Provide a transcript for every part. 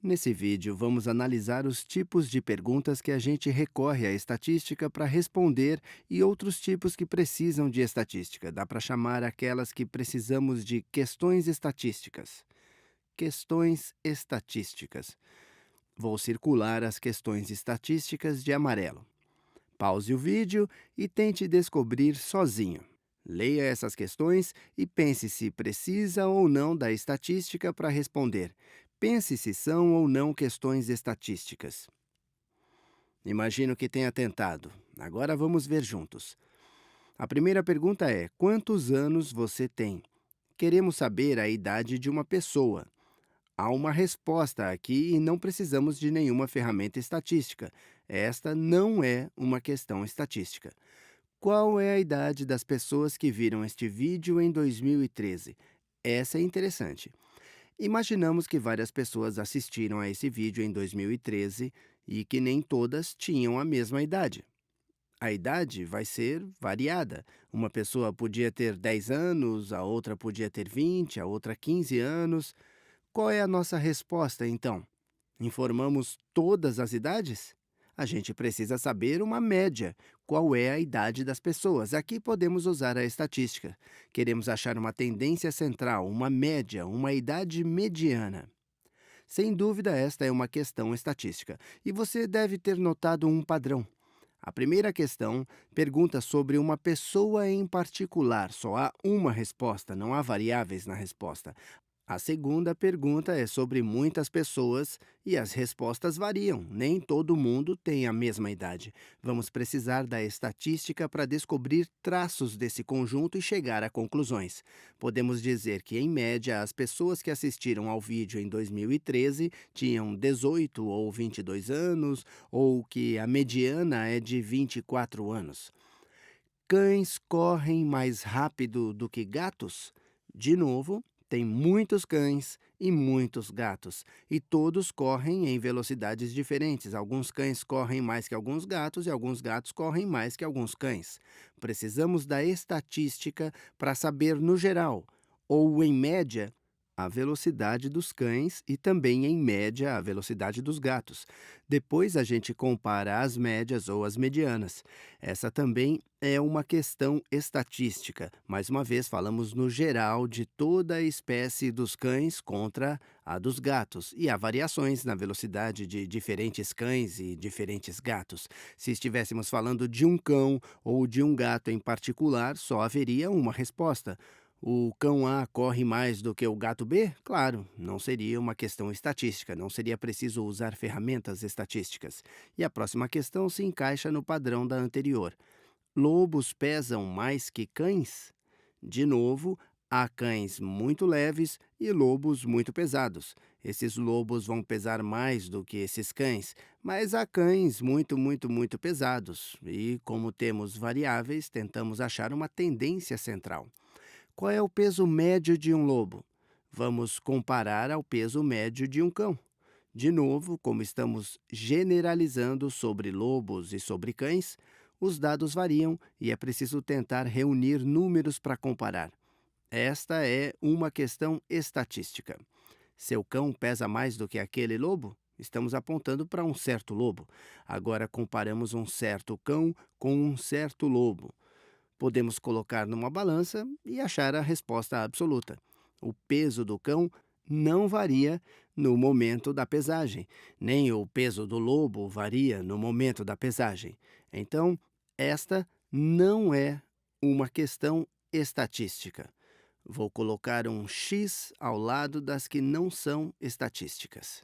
Nesse vídeo, vamos analisar os tipos de perguntas que a gente recorre à estatística para responder e outros tipos que precisam de estatística. Dá para chamar aquelas que precisamos de questões estatísticas. Questões estatísticas. Vou circular as questões estatísticas de amarelo. Pause o vídeo e tente descobrir sozinho. Leia essas questões e pense se precisa ou não da estatística para responder. Pense se são ou não questões estatísticas. Imagino que tenha tentado. Agora vamos ver juntos. A primeira pergunta é: quantos anos você tem? Queremos saber a idade de uma pessoa. Há uma resposta aqui e não precisamos de nenhuma ferramenta estatística. Esta não é uma questão estatística. Qual é a idade das pessoas que viram este vídeo em 2013? Essa é interessante. Imaginamos que várias pessoas assistiram a esse vídeo em 2013 e que nem todas tinham a mesma idade. A idade vai ser variada. Uma pessoa podia ter 10 anos, a outra podia ter 20, a outra 15 anos. Qual é a nossa resposta, então? Informamos todas as idades? A gente precisa saber uma média. Qual é a idade das pessoas? Aqui podemos usar a estatística. Queremos achar uma tendência central, uma média, uma idade mediana. Sem dúvida, esta é uma questão estatística. E você deve ter notado um padrão. A primeira questão pergunta sobre uma pessoa em particular. Só há uma resposta, não há variáveis na resposta. A segunda pergunta é sobre muitas pessoas e as respostas variam. Nem todo mundo tem a mesma idade. Vamos precisar da estatística para descobrir traços desse conjunto e chegar a conclusões. Podemos dizer que, em média, as pessoas que assistiram ao vídeo em 2013 tinham 18 ou 22 anos, ou que a mediana é de 24 anos. Cães correm mais rápido do que gatos? De novo, tem muitos cães e muitos gatos, e todos correm em velocidades diferentes. Alguns cães correm mais que alguns gatos e alguns gatos correm mais que alguns cães. Precisamos da estatística para saber no geral, ou em média, a velocidade dos cães e também, em média, a velocidade dos gatos. Depois a gente compara as médias ou as medianas. Essa também é uma questão estatística. Mais uma vez, falamos no geral de toda a espécie dos cães contra a dos gatos. E há variações na velocidade de diferentes cães e diferentes gatos. Se estivéssemos falando de um cão ou de um gato em particular, só haveria uma resposta. O cão A corre mais do que o gato B? Claro, não seria uma questão estatística, não seria preciso usar ferramentas estatísticas. E a próxima questão se encaixa no padrão da anterior. Lobos pesam mais que cães? De novo, há cães muito leves e lobos muito pesados. Esses lobos vão pesar mais do que esses cães, mas há cães muito pesados. E, como temos variáveis, tentamos achar uma tendência central. Qual é o peso médio de um lobo? Vamos comparar ao peso médio de um cão. De novo, como estamos generalizando sobre lobos e sobre cães, os dados variam e é preciso tentar reunir números para comparar. Esta é uma questão estatística. Seu cão pesa mais do que aquele lobo? Estamos apontando para um certo lobo. Agora comparamos um certo cão com um certo lobo. Podemos colocar numa balança e achar a resposta absoluta. O peso do cão não varia no momento da pesagem, nem o peso do lobo varia no momento da pesagem. Então, esta não é uma questão estatística. Vou colocar um X ao lado das que não são estatísticas.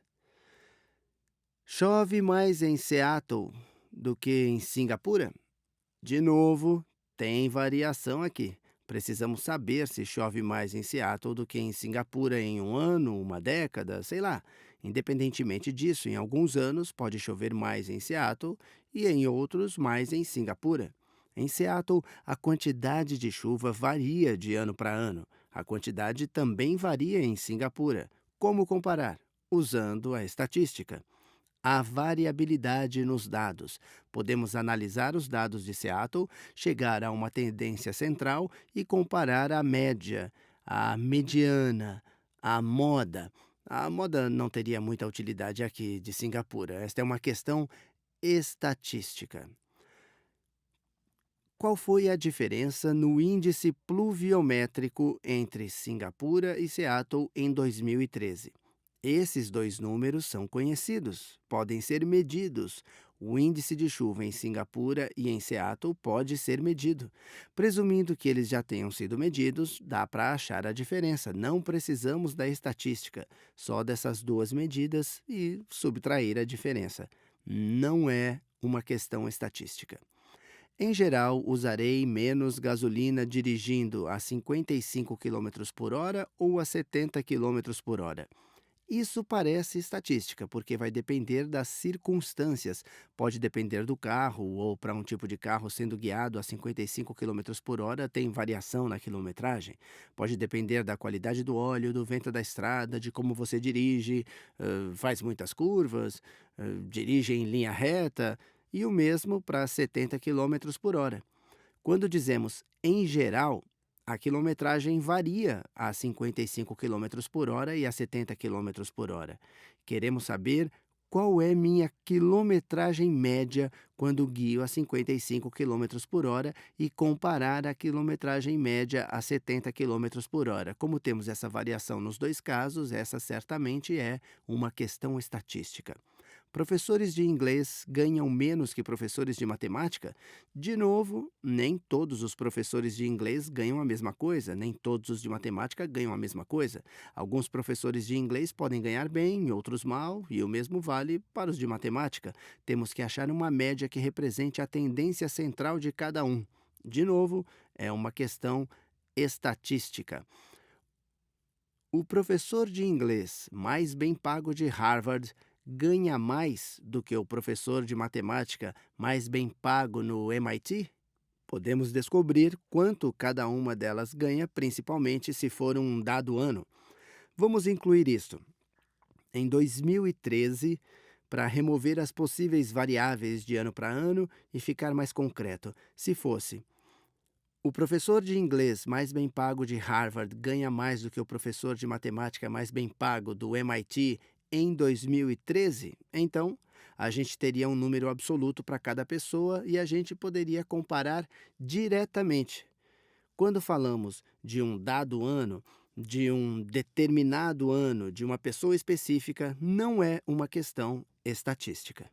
Chove mais em Seattle do que em Singapura? De novo, tem variação aqui. Precisamos saber se chove mais em Seattle do que em Singapura em um ano, uma década, sei lá. Independentemente disso, em alguns anos pode chover mais em Seattle e em outros mais em Singapura. Em Seattle, a quantidade de chuva varia de ano para ano. A quantidade também varia em Singapura. Como comparar? Usando a estatística. Há variabilidade nos dados. Podemos analisar os dados de Seattle, chegar a uma tendência central e comparar a média, a mediana, a moda. A moda não teria muita utilidade aqui de Singapura. Esta é uma questão estatística. Qual foi a diferença no índice pluviométrico entre Singapura e Seattle em 2013? Esses dois números são conhecidos, podem ser medidos. O índice de chuva em Singapura e em Seattle pode ser medido. Presumindo que eles já tenham sido medidos, dá para achar a diferença. Não precisamos da estatística, só dessas duas medidas e subtrair a diferença. Não é uma questão estatística. Em geral, usarei menos gasolina dirigindo a 55 quilômetros por hora ou a 70 quilômetros por hora. Isso parece estatística, porque vai depender das circunstâncias. Pode depender do carro, ou para um tipo de carro sendo guiado a 55 quilômetros por hora, tem variação na quilometragem. Pode depender da qualidade do óleo, do vento da estrada, de como você dirige, faz muitas curvas, dirige em linha reta, e o mesmo para 70 quilômetros por hora. Quando dizemos em geral, a quilometragem varia a 55 quilômetros por hora e a 70 quilômetros por hora. Queremos saber qual é minha quilometragem média quando guio a 55 quilômetros por hora e comparar a quilometragem média a 70 quilômetros por hora. Como temos essa variação nos dois casos, essa certamente é uma questão estatística. Professores de inglês ganham menos que professores de matemática? De novo, nem todos os professores de inglês ganham a mesma coisa, nem todos os de matemática ganham a mesma coisa. Alguns professores de inglês podem ganhar bem, outros mal, e o mesmo vale para os de matemática. Temos que achar uma média que represente a tendência central de cada um. De novo, é uma questão estatística. O professor de inglês mais bem pago de Harvard ganha mais do que o professor de matemática mais bem pago no MIT? Podemos descobrir quanto cada uma delas ganha, principalmente se for um dado ano. Vamos incluir isto. Em 2013, para remover as possíveis variáveis de ano para ano e ficar mais concreto, se fosse o professor de inglês mais bem pago de Harvard ganha mais do que o professor de matemática mais bem pago do MIT em 2013, então a gente teria um número absoluto para cada pessoa e a gente poderia comparar diretamente. Quando falamos de um dado ano, de um determinado ano, de uma pessoa específica, não é uma questão estatística.